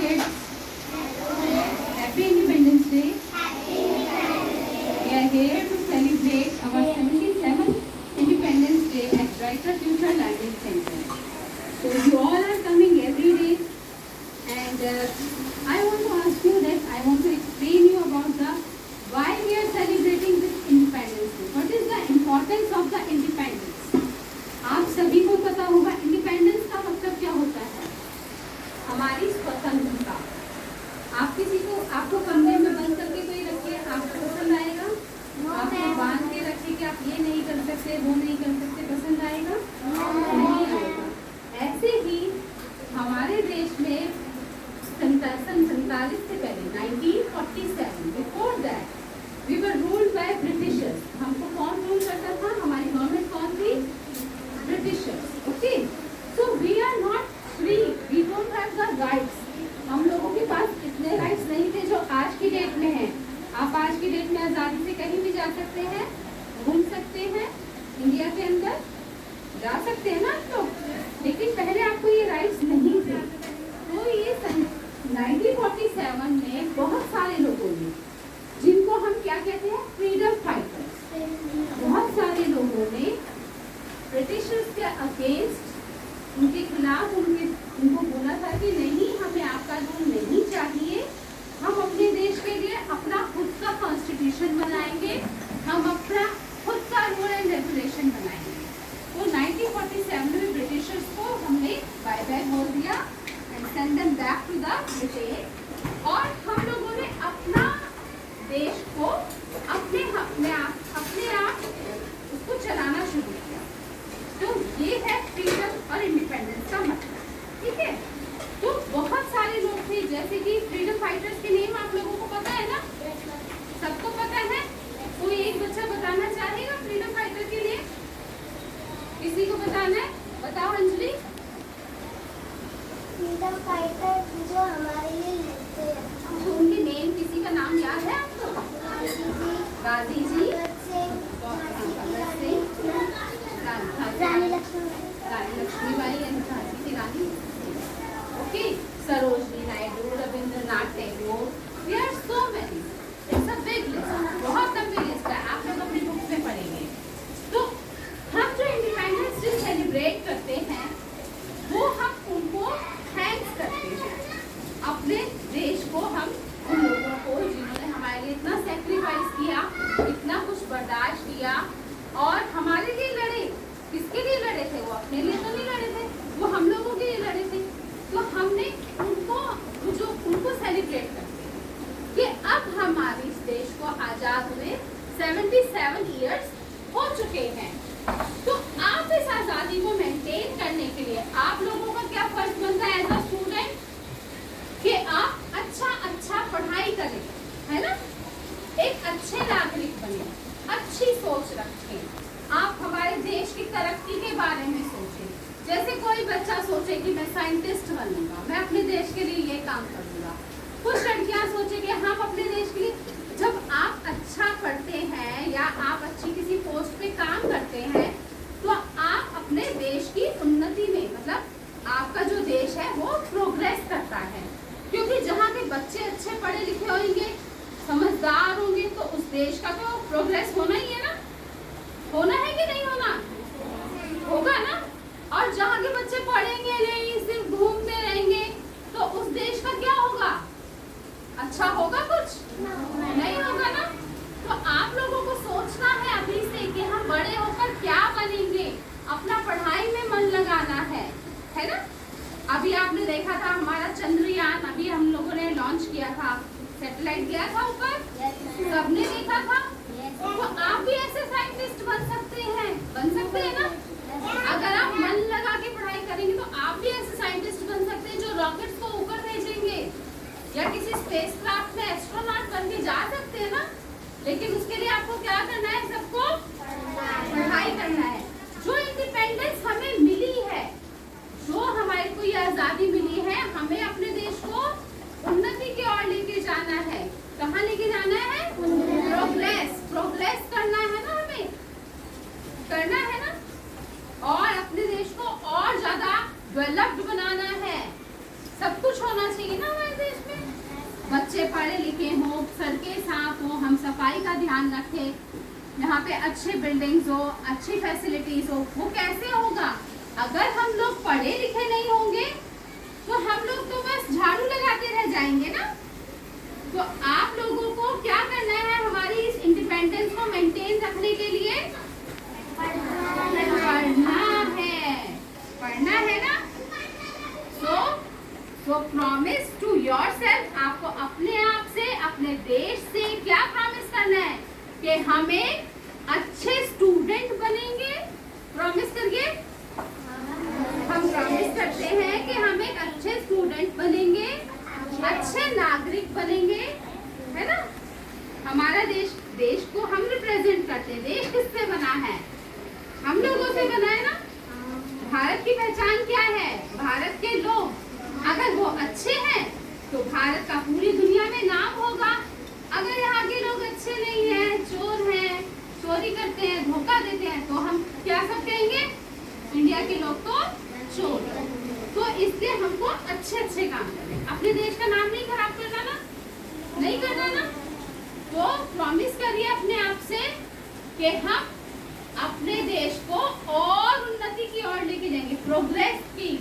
kids. Happy Independence Day. We are here to celebrate our 77th Independence Day at Brighter Future Learning Center. So you all are coming every day, and I want to ask you that I want to explain you about the why we are celebrating this Independence Day. What is the importance of the independence? आप सभी को पता होगा independence का मतलब क्या होता है। हमारी स्वतंत्रता। आप किसी को आपको कमरे में बंद करके कोई रखे, आपको पसंद आएगा? आपको बांध के रखे कि आप ये नहीं कर सकते, वो नहीं कर सकते, पसंद आएगा? नहीं आएगा। ऐसे ही हमारे देश में 47 से पहले 1947 before that we were ruled by Britishers. हमको कौन रूल करता था? हमारी गवर्नमेंट कौन थी? Britishers. Okay, so we are not free, we don't have the rights. हम लोगों के पास इतने राइट्स नहीं थे जो आज की डेट में हैं। आप आज की डेट में आज़ादी से कहीं भी जा सकते हैं, घूम सकते हैं, इंडिया के अंदर जा सकते हैं ना आप लोग, लेकिन पहले आपको ये राइट्स नहीं थे। तो ये 1947 में बहुत सारे लोगों ने, जिनको हम क्या कहते हैं, फ्रीडम फाइटर्स, बहुत सारे लोगों ने ब्रिटिशर्स के अगेंस्ट, उनके खिलाफ उनको बोला था कि नहीं, हमें आपका रूल नहीं चाहिए, हम अपने देश के लिए अपना खुद का कॉन्स्टिट्यूशन बनाएंगे, हम अपना खुद का रूल एंड रेगुलेशन बनाएंगे। तो 1947 में ब्रिटिशर्स को हमने बाय बाय बोल दिया and send them back to the Britain, और हम लोगों ने अपना देश को अपने आप उसको चलाना शुरू किया। तो ये है फ्रीडम और इंडिपेंडेंस का मतलब, ठीक है। तो बहुत सारे लोग थे, जैसे कि फ्रीडम फाइटर्स के नेम आप लोगों को पता है ना? सबको पता है? कोई एक बच्चा बताना चाहेगा फ्रीडम फाइटर के लिए? किसी को बताना है? बताओ अंजलि। फ्रीडम फाइटर जो हमारे लिए लड़ते हैं, तो उनके नेम, किसी का नाम याद है आपको? गांधी जी, रानी लक्ष्मीबाई एंड झांसी की रानी, okay, Sarojini Naidu, Rabindranath Tagore, we are so many, it's a big list, बहुत लंबी लिस्ट है, आप लोग अपनी बुक में पढ़ेंगे। तो हम जो इंडिपेंडेंस डे सेलिब्रेट करते हैं, वो हम उनको थैंक्स करते हैं, अपने देश को, हम उन लोगों को जिन्होंने हमारे लिए इतना सेक्रीफाइस किया, इतना कुछ बर्दाश्त किया और हमारे लिए लड़े। किसके लिए लड़े थे? वो अपने लिए तो नहीं लड़े थे, वो हम लोगों के लिए लड़े थे। तो हमने उनको सेलिब्रेट करते हैं कि अब हमारे इस देश को आज़ाद हुए 77 इयर्स हो चुके हैं। तो आप इस आज़ादी को मेंटेन करने के लिए आप लोगों का क्या फर्ज बनता है एज अ स्टूडेंट, कि आप अच्छा पढ़ाई करें, है ना, एक अच्छे नागरिक बने, अच्छी सोच रखें, आप हमारे देश की तरक्की के बारे में सोचें। जैसे कोई बच्चा सोचे कि मैं साइंटिस्ट बनूंगा, मैं अपने देश के लिए ये काम करूंगा, कुछ लड़कियां सोचे कि हम अपने देश के लिए, जब आप अच्छा पढ़ते हैं या आप अच्छी किसी पोस्ट पे काम करते हैं, तो आप अपने देश की उन्नति में, मतलब आपका जो देश है वो प्रोग्रेस करता है, क्योंकि जहाँ के बच्चे अच्छे पढ़े लिखे होंगे, समझदार होंगे, तो उस देश का तो प्रोग्रेस होना ही है ना, होना है कि नहीं होना? होगा ना। और जहाँ के बच्चे पढ़ेंगे नहीं, सिर्फ घूमते रहेंगे, तो उस देश का क्या होगा? अच्छा होगा? कुछ नहीं होगा ना। तो आप लोगों को सोचना है अभी से कि हम बड़े होकर क्या बनेंगे, अपना पढ़ाई में मन लगाना है ना। अभी आपने देखा था हमारा चंद्रयान, अभी हम लोगों ने लॉन्च किया था, सैटेलाइट गया था ऊपर, सबने देखा था। तो आप भी ऐसे साइंटिस्ट बन सकते हैं ना। अगर आप मन लगा के पढ़ाई करेंगे तो आप भी ऐसे साइंटिस्ट बन सकते हैं जो रॉकेट्स को ऊपर भेजेंगे, या किसी स्पेसक्राफ्ट में एस्ट्रोनॉट बन के जा सकते हैं ना। लेकिन उसके लिए आपको क्या करना है? सबको पढ़ाई करना है। जो इंडिपेंडेंस हमें मिली है, जो हमारे को ये आज़ादी मिली है, हमें अपने देश को उन्नति की ओर लेके जाना है। कहाँ लेके जाना है? प्रोग्रेस करना है ना, हमें करना है ना, और अपने देश को और ज्यादा डेवलप्ड बनाना है। सब कुछ होना चाहिए ना हमारे बच्चे पढ़े लिखे हों, सड़कें साफ हो, हम सफाई का ध्यान रखें, यहाँ पे अच्छे बिल्डिंग्स हो, अच्छी फैसिलिटीज हो। वो कैसे होगा? अगर हम लोग पढ़े लिखे नहीं होंगे तो हम लोग तो बस झाड़ू लगाते रह जाएंगे ना। तो आप लोगों को क्या करना है हमारी इस इंडिपेंडेंस को मेंटेन रखने के लिए? पढ़ना है ना। सो प्रॉमिस टू योरसेल्फ, आपको अपने आप से, अपने देश से क्या प्रॉमिस करना है कि हमें अच्छे स्टूडेंट बनेंगे। प्रॉमिस करिए। हम प्रॉमिस करते हैं कि हम एक अच्छे स्टूडेंट बनेंगे, अच्छे नागरिक बनेंगे, है ना। हमारा देश को हम रिप्रेजेंट करते हैं। देश किससे बना है? हम लोगों से बना है ना। भारत की पहचान क्या है? भारत के लोग अगर वो अच्छे हैं तो भारत का पूरी दुनिया में नाम होगा। अगर यहाँ के लोग अच्छे नहीं हैं, चोर हैं, चोरी करते हैं, धोखा देते हैं, तो हम क्या सब कहेंगे? इंडिया के लोग तो चोर। तो इसलिए हमको अच्छे काम करने, अपने देश का नाम नहीं खराब करना ना, नहीं करना ना। तो प्रॉमिस करिए अपने आप से कि हम अपने देश को और उन्नति की ओर लेके जाएंगे, प्रोग्रेस की,